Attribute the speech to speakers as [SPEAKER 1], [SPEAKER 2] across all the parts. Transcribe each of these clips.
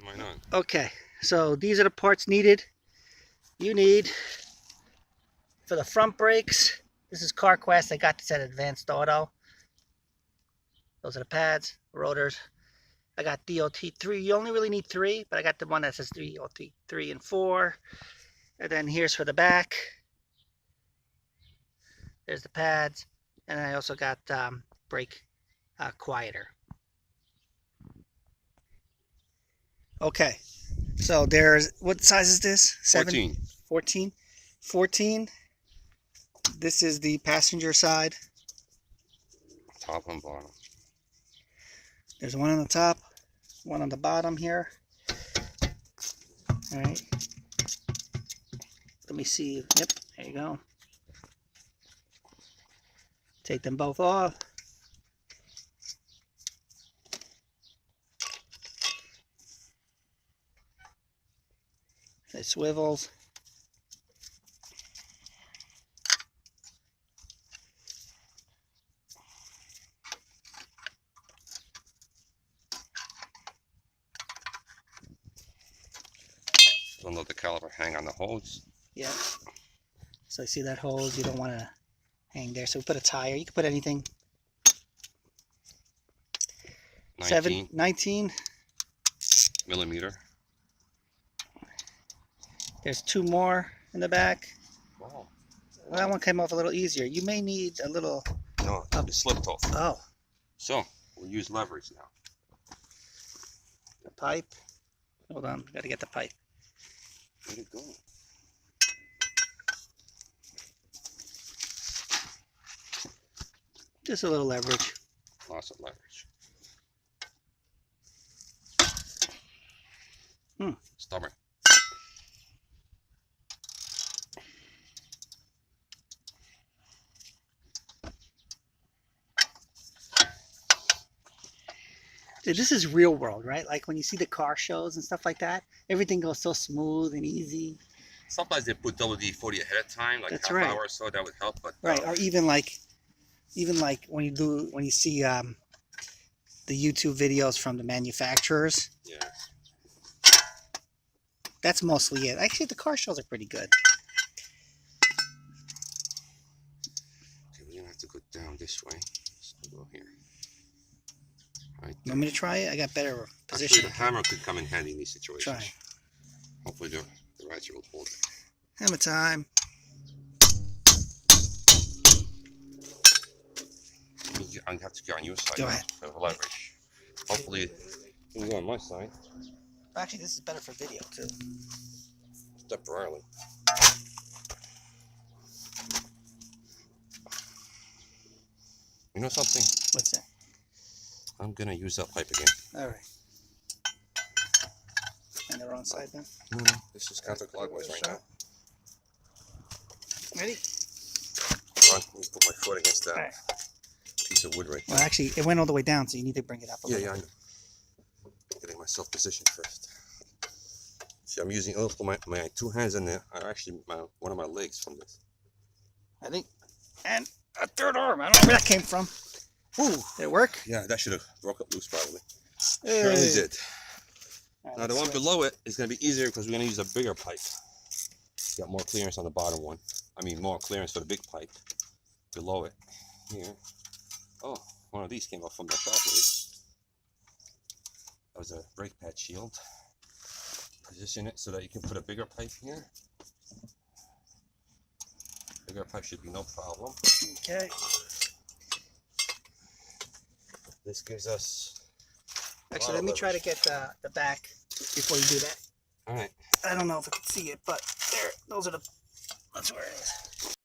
[SPEAKER 1] Why not?
[SPEAKER 2] Okay, so these are the parts needed. You need for the front brakes. This is CarQuest. I got this at Advanced Auto. Those are the pads, rotors. I got DOT3. You only really need 3, but I got the one that says DOT3 and 4. And then here's for the back. There's the pads. And I also got brake quieter. Okay, so there's, what size is this?
[SPEAKER 1] 14.
[SPEAKER 2] 14? 14. This is the passenger side.
[SPEAKER 1] Top and bottom.
[SPEAKER 2] There's one on the top, one on the bottom here. All right. Let me see. Yep, there you go. Take them both off. It swivels.
[SPEAKER 1] Don't let the caliper hang on the hose.
[SPEAKER 2] Yeah. So you see that hose, you don't want to hang there. So we put a tire. You can put anything. 19
[SPEAKER 1] millimeter.
[SPEAKER 2] There's 2 more in the back.
[SPEAKER 1] Wow.
[SPEAKER 2] Well, that one came off a little easier. You may need a little.
[SPEAKER 1] No, it slipped off.
[SPEAKER 2] Oh.
[SPEAKER 1] So we'll use leverage now.
[SPEAKER 2] The pipe. Hold on, gotta get the pipe.
[SPEAKER 1] Where'd it go?
[SPEAKER 2] Just a little leverage.
[SPEAKER 1] Lots of leverage. Stubborn.
[SPEAKER 2] Dude, this is real world, right? Like when you see the car shows and stuff like that, everything goes so smooth and easy.
[SPEAKER 1] Sometimes they put WD-40 ahead of time, like
[SPEAKER 2] That's
[SPEAKER 1] half
[SPEAKER 2] right.
[SPEAKER 1] hour or so. That would help, but
[SPEAKER 2] right. Or even like when you see the YouTube videos from the manufacturers.
[SPEAKER 1] Yeah.
[SPEAKER 2] That's mostly it. Actually, the car shows are pretty good.
[SPEAKER 1] Okay, we're gonna have to go down this way. So we'll go here. Right.
[SPEAKER 2] You want me to try it? I got better position.
[SPEAKER 1] Actually, the hammer could come in handy in these situations.
[SPEAKER 2] Try.
[SPEAKER 1] Hopefully the ratchet will hold it.
[SPEAKER 2] Hammer time.
[SPEAKER 1] I have to get on your side.
[SPEAKER 2] Go ahead.
[SPEAKER 1] For the leverage. Hopefully, you can go on my side.
[SPEAKER 2] Actually, this is better for video too.
[SPEAKER 1] Temporarily. You know something?
[SPEAKER 2] What's that?
[SPEAKER 1] I'm gonna use that pipe again.
[SPEAKER 2] All right. And the wrong side then?
[SPEAKER 1] No, this is counterclockwise right now.
[SPEAKER 2] Ready?
[SPEAKER 1] Hold on, let me put my foot against that
[SPEAKER 2] Right.
[SPEAKER 1] piece of wood right there.
[SPEAKER 2] Well, actually, it went all the way down, so you need to bring it up a little.
[SPEAKER 1] Yeah, I know. Getting myself positioned first. See, I'm using also my 2 hands in there are actually one of my legs from this.
[SPEAKER 2] I think. And a third arm. I don't know where that came from. Ooh, did it work?
[SPEAKER 1] Yeah, that should have broke up loose probably.
[SPEAKER 2] Hey.
[SPEAKER 1] Surely did.
[SPEAKER 2] Right,
[SPEAKER 1] Now the one below it is going to be easier because we're going to use a bigger pipe. Got more clearance on the bottom one. I mean more clearance for the big pipe below it. Here. Oh, one of these came off from the shop blade. That was a brake pad shield. Position it so that you can put a bigger pipe here. Bigger pipe should be no problem.
[SPEAKER 2] Okay.
[SPEAKER 1] This gives us.
[SPEAKER 2] Actually, let me try to get the back before you do that.
[SPEAKER 1] All right.
[SPEAKER 2] I don't know if I can see it, but there. Those are the. That's where it is.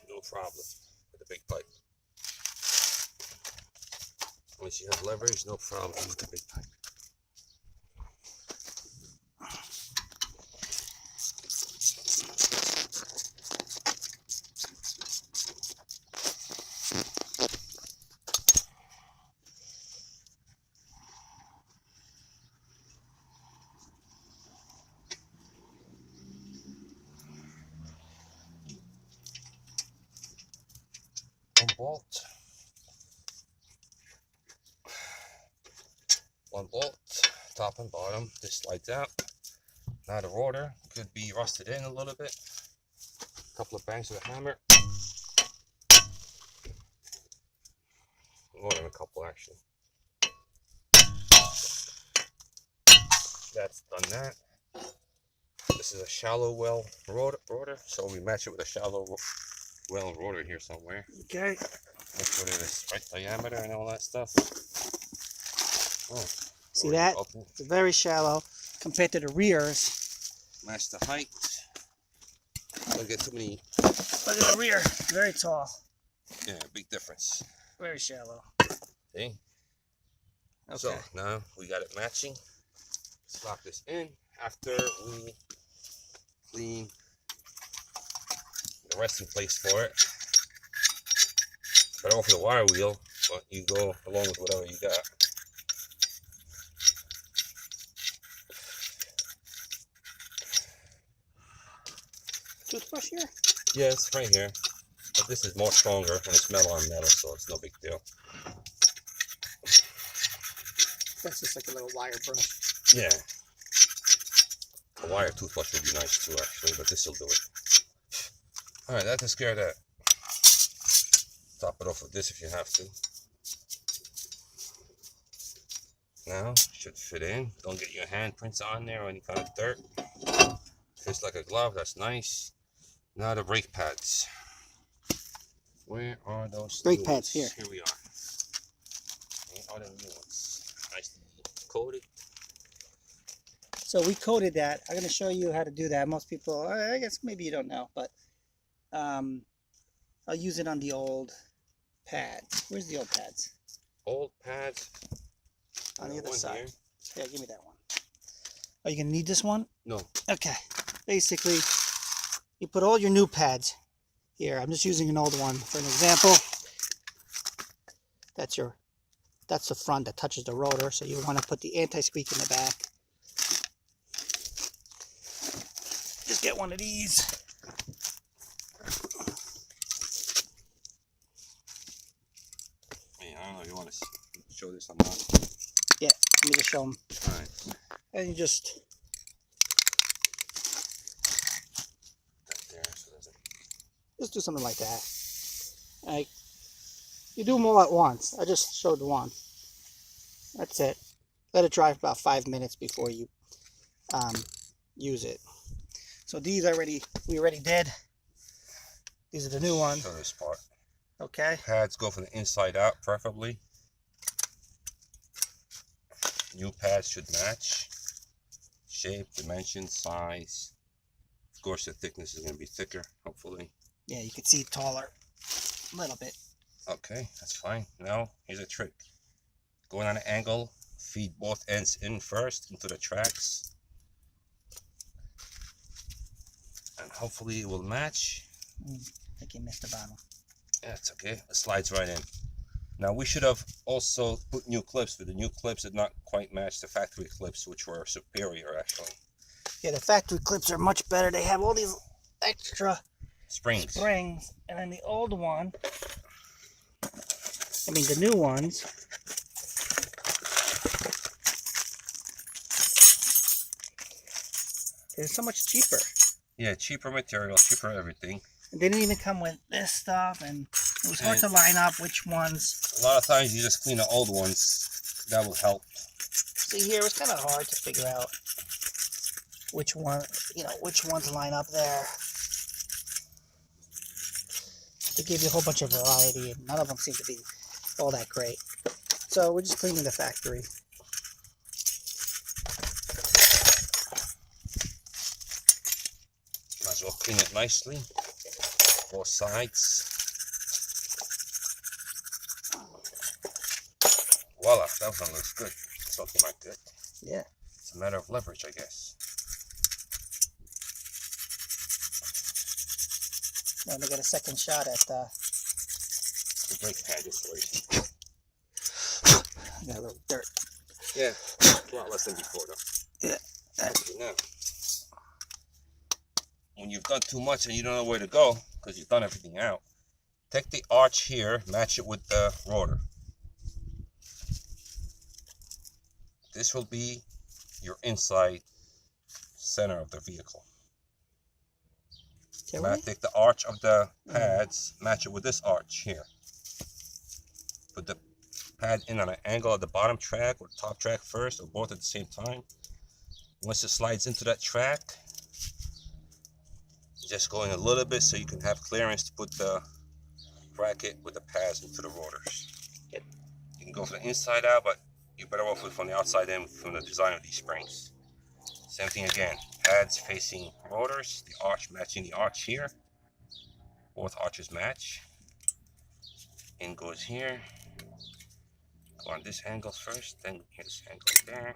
[SPEAKER 1] No problem with the big pipe. Once you have leverage, no problem with the big pipe. One bolt. One bolt, top and bottom. This slides out. Now the rotor could be rusted in a little bit. A couple of bangs with a hammer. More than a couple, actually. That's done that. This is a shallow well rotor, so we match it with a shallow well rotor here somewhere.
[SPEAKER 2] Okay.
[SPEAKER 1] Make sure that it's right diameter and all that stuff. Oh,
[SPEAKER 2] See that?
[SPEAKER 1] open.
[SPEAKER 2] It's very shallow compared to the rears.
[SPEAKER 1] Match the height. Don't get too many.
[SPEAKER 2] Look at the rear. Very tall.
[SPEAKER 1] Yeah, big difference.
[SPEAKER 2] Very shallow.
[SPEAKER 1] See?
[SPEAKER 2] Okay.
[SPEAKER 1] So now we got it matching. Slap this in after we clean the resting place for it. Better off the wire wheel, but you go along with whatever you got.
[SPEAKER 2] Toothbrush here?
[SPEAKER 1] Yeah, it's right here. But this is more stronger and it's metal on metal, so it's no big deal.
[SPEAKER 2] That's just like a little wire brush.
[SPEAKER 1] Yeah. A wire toothbrush would be nice too, actually, but this will do it. Alright, that takes care of that. Top it off with this if you have to. Now, should fit in. Don't get your handprints on there or any kind of dirt. Fits like a glove, that's nice. Now the brake pads. Where are those
[SPEAKER 2] brake
[SPEAKER 1] new
[SPEAKER 2] pads?
[SPEAKER 1] ones?
[SPEAKER 2] Here.
[SPEAKER 1] Here we are. Where are the new ones? Nicely coated.
[SPEAKER 2] So we coated that. I'm going to show you how to do that. Most people, I guess maybe you don't know, but I'll use it on the old pad. Where's the old pads?
[SPEAKER 1] Old pads.
[SPEAKER 2] On the other
[SPEAKER 1] One
[SPEAKER 2] side.
[SPEAKER 1] here.
[SPEAKER 2] Yeah, give me that one. Are you going to need this one?
[SPEAKER 1] No.
[SPEAKER 2] Okay. Basically, you put all your new pads here. I'm just using an old one for an example. That's the front that touches the rotor, so you want to put the anti-squeak in the back. Just get one of these.
[SPEAKER 1] Hey, I don't know if you want to show this or not.
[SPEAKER 2] Yeah, let me just show them.
[SPEAKER 1] Alright.
[SPEAKER 2] And you just
[SPEAKER 1] There, so that's it.
[SPEAKER 2] just do something like that. Like, you do them all at once. I just showed one. That's it. Let it dry for about 5 minutes before you use it. So these we already did. These are the new ones.
[SPEAKER 1] Show this part.
[SPEAKER 2] Okay.
[SPEAKER 1] Pads go from the inside out, preferably. New pads should match. Shape, dimension, size. Of course, the thickness is going to be thicker, hopefully.
[SPEAKER 2] Yeah, you can see it taller. A little bit.
[SPEAKER 1] Okay, that's fine. Now, here's a trick. Going on an angle, feed both ends in first into the tracks. And hopefully it will match.
[SPEAKER 2] I think you missed the bottom.
[SPEAKER 1] Yeah, it's okay. It slides right in. Now, we should have also put new clips, but the new clips did not quite match the factory clips, which were superior, actually.
[SPEAKER 2] Yeah, the factory clips are much better. They have all these extra
[SPEAKER 1] Springs.
[SPEAKER 2] And then the old one, the new ones, they're so much cheaper.
[SPEAKER 1] Yeah, cheaper material, cheaper everything.
[SPEAKER 2] And they didn't even come with this stuff, and it was hard to line up which ones.
[SPEAKER 1] A lot of times you just clean the old ones. That will help.
[SPEAKER 2] See here, it was kind of hard to figure out which one, which ones line up there. They gave you a whole bunch of variety, and none of them seem to be all that great. So we're just cleaning the factory.
[SPEAKER 1] Might as well clean it nicely. Both sides. Voila, that one looks good. Something like that.
[SPEAKER 2] Yeah.
[SPEAKER 1] It's a matter of leverage, I guess.
[SPEAKER 2] Then we get a second shot at
[SPEAKER 1] The brake pad installation.
[SPEAKER 2] I got a little dirt.
[SPEAKER 1] Yeah, a lot less than before though.
[SPEAKER 2] Yeah.
[SPEAKER 1] Okay, now, when you've done too much and you don't know where to go, because you've done everything out, take the arch here, match it with the rotor. This will be your inside center of the vehicle. Take the arch of the pads, match it with this arch here. Put the pad in on an angle at the bottom track or top track first, or both at the same time. Once it slides into that track, just going a little bit so you can have clearance to put the bracket with the pads into the rotors. You can go from the inside out, but you're better off with from the outside in from the design of these springs. Same thing again, pads facing rotors, the arch matching the arch here. Both arches match. In goes here. Go on this angle first, then this angle there.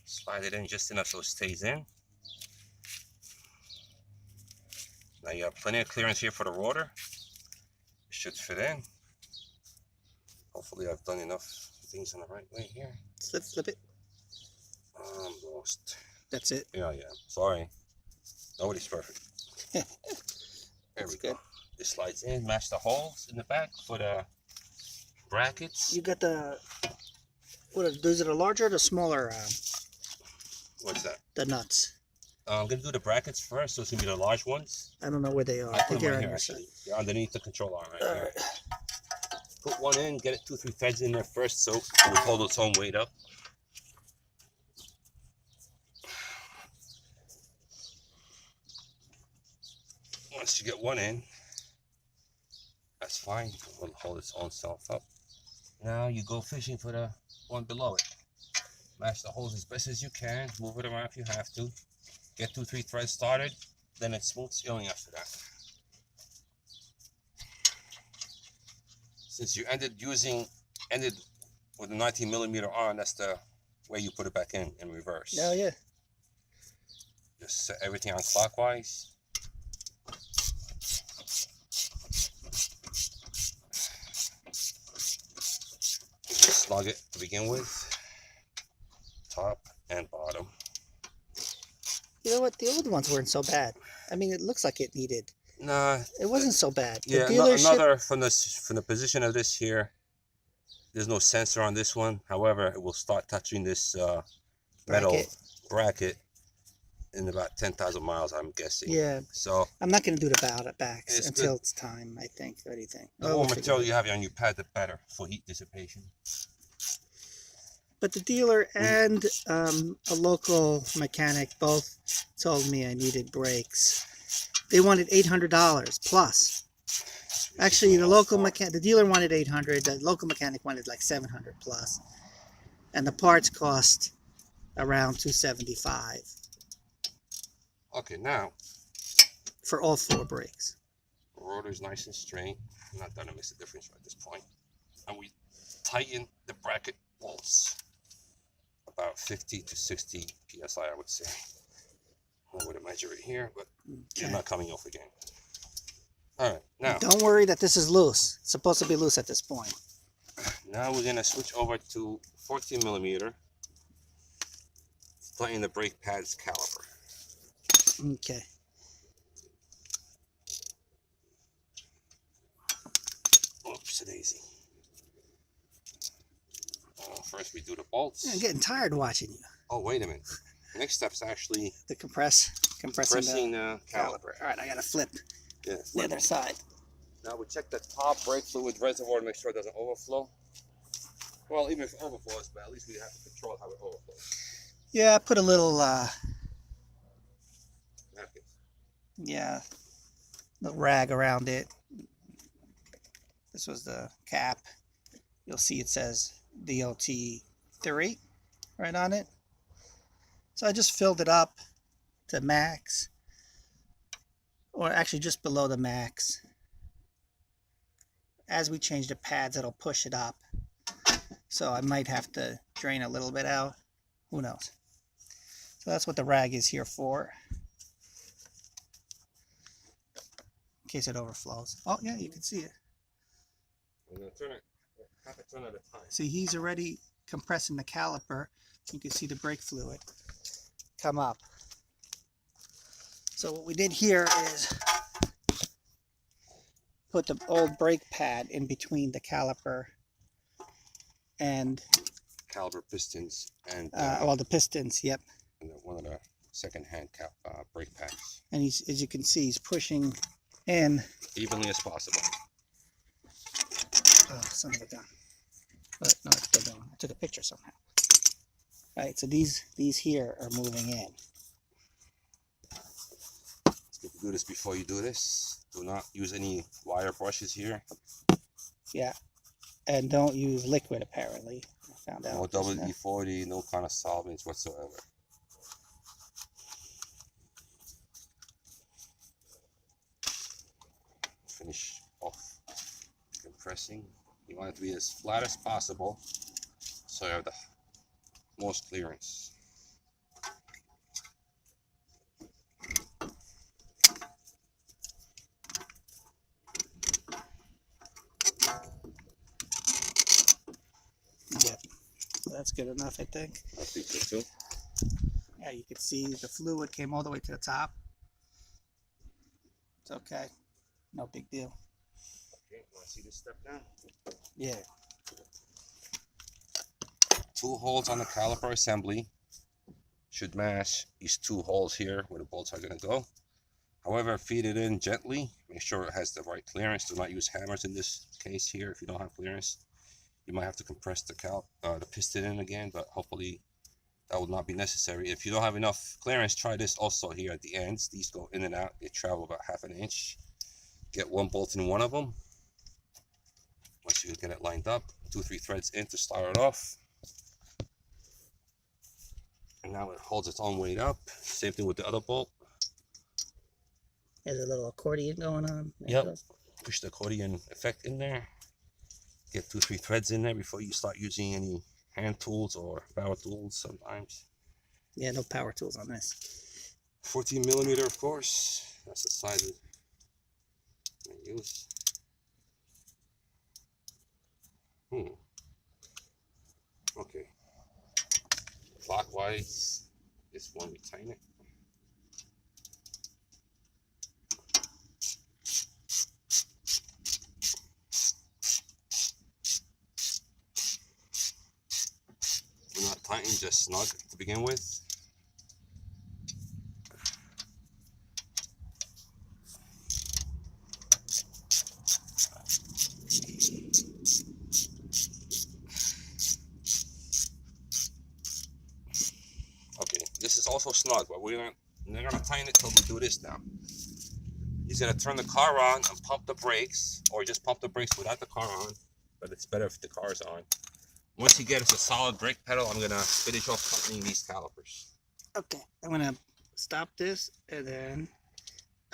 [SPEAKER 1] Slide it in just enough so it stays in. Now you have plenty of clearance here for the rotor. It should fit in. Hopefully I've done enough things in the right way here.
[SPEAKER 2] Flip it.
[SPEAKER 1] I'm lost.
[SPEAKER 2] That's it.
[SPEAKER 1] Yeah. Sorry. Nobody's perfect. There we go. This slides in, match the holes in the back for the brackets.
[SPEAKER 2] You got the, those are the larger or the smaller?
[SPEAKER 1] What's that?
[SPEAKER 2] The nuts.
[SPEAKER 1] I'm going to do the brackets first, so it's going to be the large ones.
[SPEAKER 2] I don't know where they are.
[SPEAKER 1] I put them right here, actually. They're underneath the control arm right here. Put one in, get it 2-3 threads in there first so it will hold its own weight up. Once you get one in, that's fine. It will hold its own self up. Now you go fishing for the one below it. Match the holes as best as you can. Move it around if you have to. Get 2-3 threads started. Then it's smooth sailing after that. Since you ended with a 19mm on, that's the way you put it back in reverse.
[SPEAKER 2] Oh yeah.
[SPEAKER 1] Just set everything on clockwise. Just slug it to begin with, top and bottom.
[SPEAKER 2] You know what? The old ones weren't so bad. I mean, it looks like it needed.
[SPEAKER 1] Nah,
[SPEAKER 2] it wasn't so bad.
[SPEAKER 1] Yeah, another from the position of this here. There's no sensor on this one. However, it will start touching this metal bracket in about 10,000 miles, I'm guessing.
[SPEAKER 2] Yeah.
[SPEAKER 1] So
[SPEAKER 2] I'm not going to do the backs until it's time, I think. What do you think?
[SPEAKER 1] The more material you have on your pad, the better for heat dissipation.
[SPEAKER 2] But the dealer and a local mechanic both told me I needed brakes. They wanted $800 plus. Actually, the dealer wanted $800. The local mechanic wanted like $700 plus, and the parts cost around $275.
[SPEAKER 1] Okay, now
[SPEAKER 2] for all 4 brakes.
[SPEAKER 1] The rotor's nice and straight. I'm not gonna miss a difference at this point. And we tighten the bracket bolts about 50 to 60 psi, I would say. I would measure it here, but it's not coming off again. All right, now
[SPEAKER 2] don't worry that this is loose. It's supposed to be loose at this point.
[SPEAKER 1] Now we're gonna switch over to 14mm. Tighten the brake pad's caliper.
[SPEAKER 2] Okay.
[SPEAKER 1] Oops, daisy. First we do the bolts.
[SPEAKER 2] I'm getting tired watching you.
[SPEAKER 1] Oh, wait a minute. Next step's actually
[SPEAKER 2] the compressing
[SPEAKER 1] the
[SPEAKER 2] caliper. All right, I gotta flip the other side.
[SPEAKER 1] Now we check the top brake fluid reservoir to make sure it doesn't overflow. Well, even if it overflows, but at least we have to control how it overflows.
[SPEAKER 2] Yeah, I put a little little rag around it. This was the cap. You'll see it says DOT3 right on it. So I just filled it up to max, or actually just below the max. As we change the pads, it'll push it up. So I might have to drain a little bit out. Who knows? So that's what the rag is here for, in case it overflows. Oh yeah, you can see it.
[SPEAKER 1] I'm gonna turn it half a turn at a time.
[SPEAKER 2] See, he's already compressing the caliper. You can see the brake fluid come up. So what we did here is put the old brake pad in between the caliper and
[SPEAKER 1] Caliper pistons and
[SPEAKER 2] well, the pistons. Yep.
[SPEAKER 1] and one of the second-hand brake pads.
[SPEAKER 2] And he's, as you can see, he's pushing in
[SPEAKER 1] Evenly as possible.
[SPEAKER 2] oh, son of a gun. But no, it's still going. I took a picture somehow. All right, so these here are moving in.
[SPEAKER 1] It's good to do this before you do this. Do not use any wire brushes here.
[SPEAKER 2] Yeah, and don't use liquid apparently. I found out.
[SPEAKER 1] No WD-40, no kind of solvents whatsoever. Finish off compressing. You want it to be as flat as possible so you have the most clearance.
[SPEAKER 2] Yeah, that's good enough, I think.
[SPEAKER 1] I think so too.
[SPEAKER 2] Yeah, you can see the fluid came all the way to the top. It's okay. No big deal.
[SPEAKER 1] Okay, want to see this step now?
[SPEAKER 2] Yeah.
[SPEAKER 1] 2 holes on the caliper assembly should match these 2 holes here where the bolts are going to go. However, feed it in gently. Make sure it has the right clearance. Do not use hammers in this case here if you don't have clearance. You might have to compress the piston in again, but hopefully that will not be necessary. If you don't have enough clearance, try this also here at the ends. These go in and out. They travel about ½ an inch. Get 1 bolt in one of them. Once you get it lined up, 2-3 threads in to start it off. And now it holds its own weight up. Same thing with the other bolt.
[SPEAKER 2] There's a little accordion going on. There
[SPEAKER 1] Yep.
[SPEAKER 2] it goes.
[SPEAKER 1] Push the accordion effect in there. Get 2-3 threads in there before you start using any hand tools or power tools sometimes.
[SPEAKER 2] Yeah, no power tools on this.
[SPEAKER 1] 14 millimeter, of course. That's the size I use. Okay. Clockwise. This one, we tighten it. Do not tighten, just snug to begin with. Okay, this is also snug, but we're not gonna tighten it till we do this now. He's gonna turn the car on and pump the brakes, or just pump the brakes without the car on, but it's better if the car is on. Once he gets a solid brake pedal, I'm gonna finish off tightening these calipers.
[SPEAKER 2] Okay, I'm gonna stop this and then.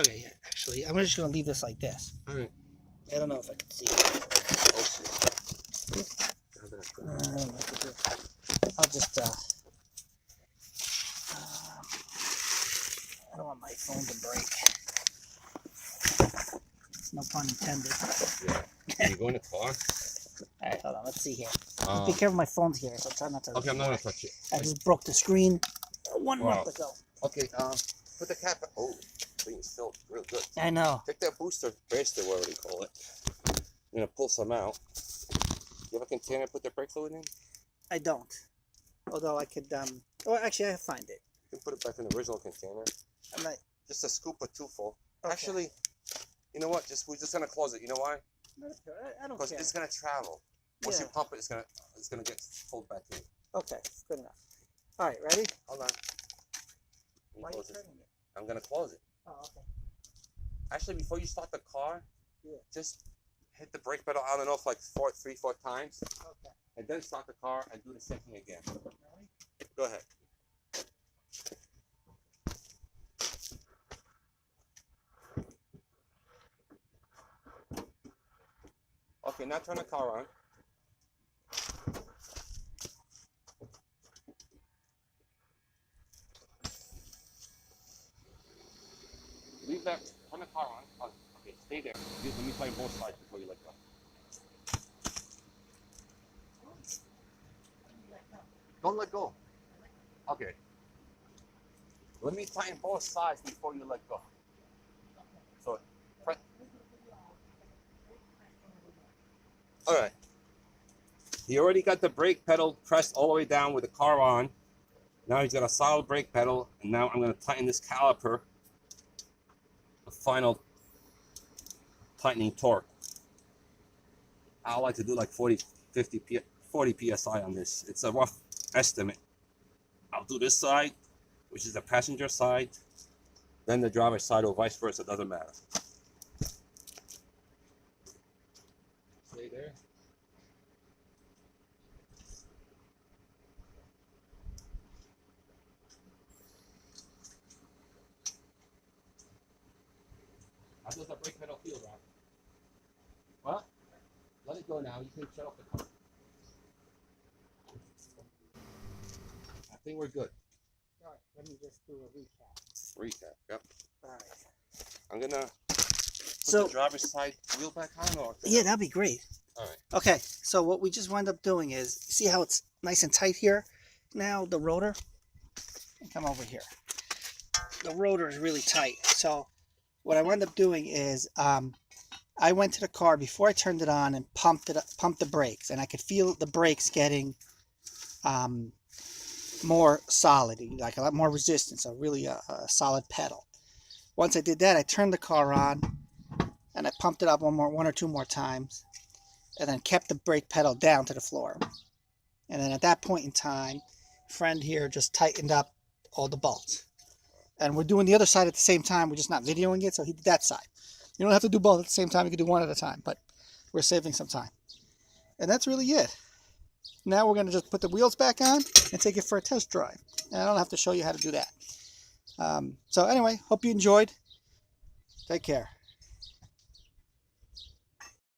[SPEAKER 2] Okay, yeah, actually, I'm just gonna leave this like this.
[SPEAKER 1] All right.
[SPEAKER 2] I don't know if I can see.
[SPEAKER 1] Oh, shit.
[SPEAKER 2] I'll just. I don't want my phone to break. No pun intended.
[SPEAKER 1] Yeah. Can you go in the car?
[SPEAKER 2] Alright, hold on. Let's see here. Be careful, my phone's here, so try not to.
[SPEAKER 1] Okay, I'm not gonna touch it.
[SPEAKER 2] I just broke the screen 1 month ago.
[SPEAKER 1] Okay, put the cap. Oh, things felt real good.
[SPEAKER 2] I know.
[SPEAKER 1] Take that booster, bracer, whatever they call it. I'm gonna pull some out. You have a container to put the brake fluid in?
[SPEAKER 2] I don't. Although I could. Oh, actually, I find it.
[SPEAKER 1] You can put it back in the original container.
[SPEAKER 2] I'm not.
[SPEAKER 1] Just a scoop or 2 full.
[SPEAKER 2] Okay.
[SPEAKER 1] Actually, you know what? We're just gonna close it. You know why?
[SPEAKER 2] I don't
[SPEAKER 1] Because
[SPEAKER 2] care.
[SPEAKER 1] it's gonna travel. Once
[SPEAKER 2] Yeah.
[SPEAKER 1] you pump it, it's gonna get pulled back in.
[SPEAKER 2] Okay, good enough. All right, ready?
[SPEAKER 1] Hold on.
[SPEAKER 2] Why are you turning it?
[SPEAKER 1] I'm gonna close it.
[SPEAKER 2] Oh, okay.
[SPEAKER 1] Actually, before you start the car,
[SPEAKER 2] Yeah.
[SPEAKER 1] just hit the brake pedal on and off like 3-4 times,
[SPEAKER 2] Okay.
[SPEAKER 1] and then start the car and do the same thing again.
[SPEAKER 2] Ready?
[SPEAKER 1] Go ahead. Okay, now turn the car on. Leave that, turn the car on. Oh, okay, stay there. Let me try both sides before you let go. Don't let go. Okay. Let me tighten both sides before you let go. So, all right. He already got the brake pedal pressed all the way down with the car on. Now he's got a solid brake pedal, and now I'm going to tighten this caliper. The final tightening torque. I like to do like 40 psi on this. It's a rough estimate. I'll do this side, which is the passenger side, then the driver's side, or vice versa. It doesn't matter. Stay there. How does the brake pedal feel, Rob? What? Let it go now. You can shut off the car. I think we're good.
[SPEAKER 2] All right, let me just do a recap.
[SPEAKER 1] Recap. Yep.
[SPEAKER 2] All right.
[SPEAKER 1] I'm gonna put
[SPEAKER 2] So
[SPEAKER 1] the driver's side wheel back on, or
[SPEAKER 2] yeah, that'd be great.
[SPEAKER 1] all right.
[SPEAKER 2] Okay, so what we just wound up doing is, see how it's nice and tight here? Now the rotor, come over here. The rotor is really tight. So what I wound up doing is, I went to the car before I turned it on and pumped the brakes, and I could feel the brakes getting more solid, like a lot more resistance, so really a solid pedal. Once I did that, I turned the car on and I pumped it up one or two more times, and then kept the brake pedal down to the floor. And then at that point in time, friend here just tightened up all the bolts. And we're doing the other side at the same time. We're just not videoing it, so he did that side. You don't have to do both at the same time. You can do one at a time, but we're saving some time. And that's really it. Now we're going to just put the wheels back on and take it for a test drive. And I don't have to show you how to do that. So anyway, hope you enjoyed. Take care.